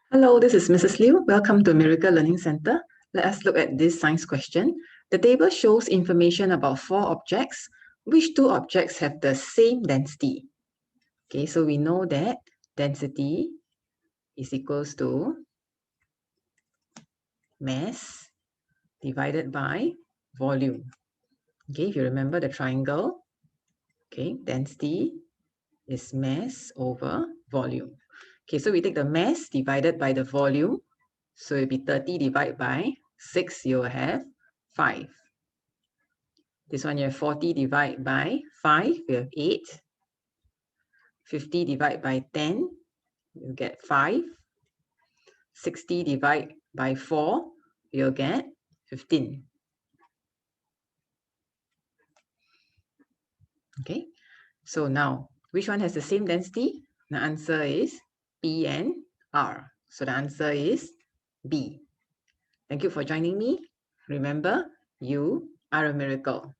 Hello, this is Mrs. Liu. Welcome to Miracle Learning Center. Let us look at this science question. The table shows information about 4 objects. Which 2 objects have the same density? Okay, so we know that density is equals to mass divided by volume. Okay, if you remember the triangle, okay, density is mass over volume. Okay, so we take the mass divided by the volume. So it'll be 30 divided by 6, you'll have 5. This one you have 40 divided by 5, you have 8. 50 divided by 10, you get 5. 60 divided by 4, you'll get 15. Okay, so now, which one has the same density? The answer is P and R. So the answer is B. Thank you for joining me. Remember, you are a miracle.